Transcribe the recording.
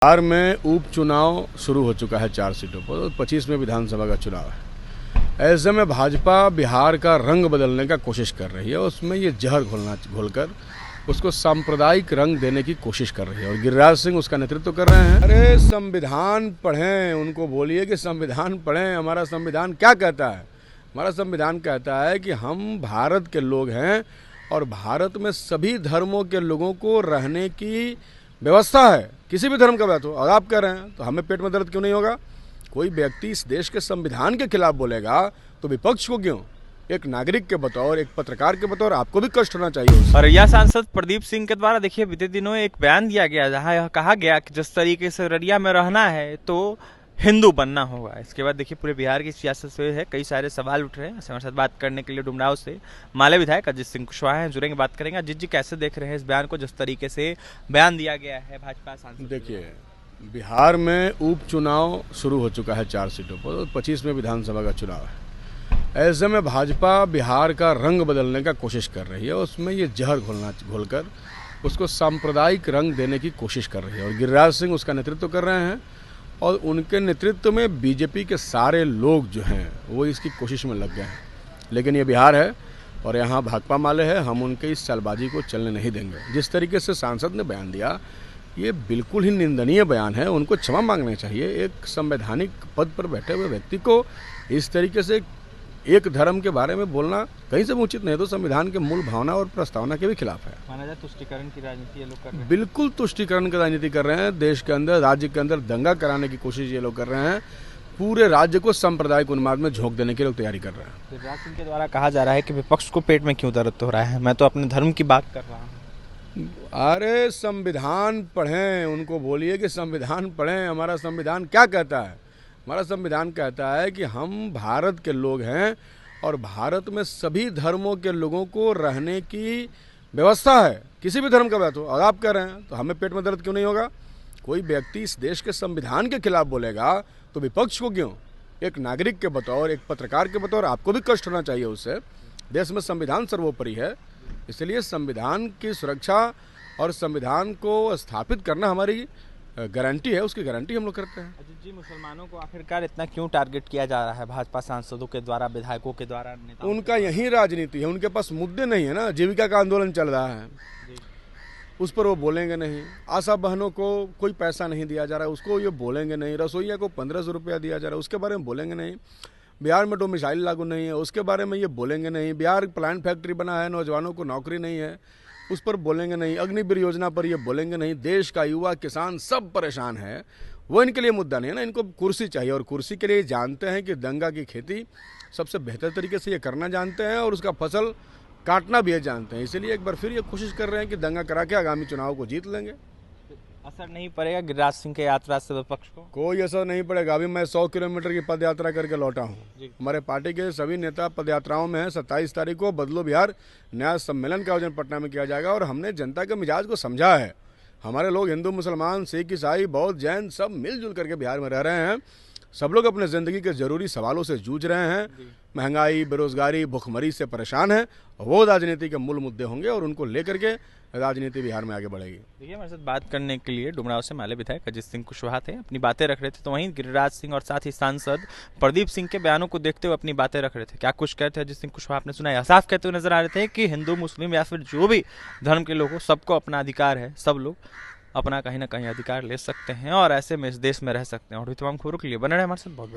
बिहार में उपचुनाव शुरू हो चुका है 4 सीटों पर, 25 में विधानसभा का चुनाव है। ऐसे में भाजपा बिहार का रंग बदलने का कोशिश कर रही है। उसमें ये जहर घोलकर उसको सांप्रदायिक रंग देने की कोशिश कर रही है और गिरिराज सिंह उसका नेतृत्व कर रहे हैं। अरे संविधान पढ़ें, उनको बोलिए कि संविधान पढ़ें। हमारा संविधान क्या कहता है? हमारा संविधान कहता है कि हम भारत के लोग हैं और भारत में सभी धर्मों के लोगों को रहने की व्यवस्था है। किसी भी धर्म का बात हो, अगर आप कह रहे हैं तो हमें पेट में दर्द क्यों नहीं होगा? कोई व्यक्ति इस देश के संविधान के खिलाफ बोलेगा तो विपक्ष को क्यों? एक नागरिक के बतौर, एक पत्रकार के बतौर आपको भी कष्ट होना चाहिए। और यह सांसद प्रदीप सिंह के द्वारा देखिए बीते दिनों एक बयान दिया गया जहां यह कहा गया कि जिस तरीके से अररिया में रहना है तो हिंदू बनना होगा। इसके बाद देखिए पूरे बिहार की सियासत से है कई सारे सवाल उठ रहे हैं। हमारे साथ बात करने के लिए डुमराव से माले विधायक अजित सिंह कुशवाहा हैं, जुड़ेंगे, बात करेंगे। अजित जी, कैसे देख रहे हैं इस बयान को, जिस तरीके से बयान दिया गया है भाजपा सांसद? देखिए, बिहार में उपचुनाव शुरू हो चुका है 4 सीटों पर, 25 में विधानसभा का चुनाव है। ऐसे में भाजपा बिहार का रंग बदलने का कोशिश कर रही है। उसमें ये जहर घोलकर उसको सांप्रदायिक रंग देने की कोशिश कर रही है और गिरिराज सिंह उसका नेतृत्व कर रहे हैं और उनके नेतृत्व में बीजेपी के सारे लोग जो हैं वो इसकी कोशिश में लग गए हैं। लेकिन ये बिहार है और यहाँ भाकपा माले है, हम उनके इस चालबाजी को चलने नहीं देंगे। जिस तरीके से सांसद ने बयान दिया, ये बिल्कुल ही निंदनीय बयान है। उनको क्षमा मांगना चाहिए। एक संवैधानिक पद पर बैठे हुए व्यक्ति को इस तरीके से एक धर्म के बारे में बोलना कहीं से उचित नहीं, तो संविधान के मूल भावना और प्रस्तावना के भी खिलाफ है। माना जाए तुष्टीकरण की राजनीति ये लोग कर रहे हैं। बिल्कुल तुष्टीकरण की राजनीति कर रहे हैं। देश के अंदर, राज्य के अंदर दंगा कराने की कोशिश ये लोग कर रहे हैं। पूरे राज्य को सांप्रदायिक उन्माद में झोंक देने की लोग तैयारी कर रहे हैं। गिरिराज सिंह के द्वारा कहा जा रहा है कि विपक्ष को पेट में क्यों दर्द हो रहा है, मैं तो अपने धर्म की बात कर रहा हूँ। अरे संविधान पढ़ें, उनको बोलिए कि संविधान पढ़ें। हमारा संविधान क्या कहता है? हमारा संविधान कहता है कि हम भारत के लोग हैं और भारत में सभी धर्मों के लोगों को रहने की व्यवस्था है। किसी भी धर्म का बात हो, अगर आप कह रहे हैं तो हमें पेट में दर्द क्यों नहीं होगा? कोई व्यक्ति इस देश के संविधान के खिलाफ बोलेगा तो विपक्ष को क्यों? एक नागरिक के बतौर, एक पत्रकार के बतौर आपको भी कष्ट होना चाहिए उससे। देश में संविधान सर्वोपरि है, इसलिए संविधान की सुरक्षा और संविधान को स्थापित करना हमारी गारंटी है। उसकी गारंटी हम लोग करते हैं। अजित जी, मुसलमानों को आखिरकार इतना क्यों टारगेट किया जा रहा है भाजपा सांसदों के द्वारा, विधायकों के द्वारा, नेताओं? उनका यही राजनीति है। उनके पास मुद्दे नहीं है ना। जीविका का आंदोलन चल रहा है, उस पर वो बोलेंगे नहीं। आशा बहनों को कोई पैसा नहीं दिया जा रहा है, उसको ये बोलेंगे नहीं। रसोईया को 1500 रुपया दिया जा रहा है, उसके बारे में बोलेंगे नहीं। बिहार में डोमिसाइल लागू नहीं है, उसके बारे में ये बोलेंगे नहीं। बिहार प्लांट फैक्ट्री बना है, नौजवानों को नौकरी नहीं है, उस पर बोलेंगे नहीं। अग्निवीर योजना पर ये बोलेंगे नहीं। देश का युवा, किसान सब परेशान है, वो इनके लिए मुद्दा नहीं है ना। इनको कुर्सी चाहिए और कुर्सी के लिए जानते हैं कि दंगा की खेती सबसे बेहतर तरीके से ये करना जानते हैं और उसका फसल काटना भी ये जानते हैं। इसलिए एक बार फिर ये कोशिश कर रहे हैं कि दंगा करा के आगामी चुनाव को जीत लेंगे। असर नहीं पड़ेगा गिरिराज सिंह के यात्रा से विपक्ष को? कोई असर नहीं पड़ेगा। अभी मैं 100 किलोमीटर की पद यात्रा करके लौटा हूँ। हमारे पार्टी के सभी नेता पद यात्राओं में हैं। 27 तारीख को बदलो बिहार न्याय सम्मेलन का आयोजन पटना में किया जाएगा और हमने जनता के मिजाज को समझा है। हमारे लोग हिंदू, मुसलमान, सिख, ईसाई, बौद्ध, जैन सब मिलजुल करके बिहार में रह रहे हैं। सब लोग अपने ज़िंदगी के ज़रूरी सवालों से जूझ रहे हैं। महंगाई, बेरोजगारी, भुखमरी से परेशान है। वो राजनीति के मूल मुद्दे होंगे और उनको लेकर के राजनीति बिहार में आगे बढ़ेगी। देखिए, हमारे साथ बात करने के लिए डुमराव से माले विधायक अजित सिंह कुशवाहा थे, अपनी बातें रख रहे थे। तो वहीं गिरिराज सिंह और साथ ही सांसद प्रदीप सिंह के बयानों को देखते हुए अपनी बातें रख रहे थे। क्या कुछ कहते हैं अजित सिंह कुशवाहा, आपने सुना? साफ कहते हुए नजर आ रहे थे कि हिंदू, मुस्लिम या फिर जो भी धर्म के लोग हो, सबको अपना अधिकार है, सब लोग अपना कहीं ना कहीं अधिकार ले सकते हैं और ऐसे में इस देश में रह सकते हैं। और तमाम खबरों के लिए बने रहे हमारे साथ। बहुत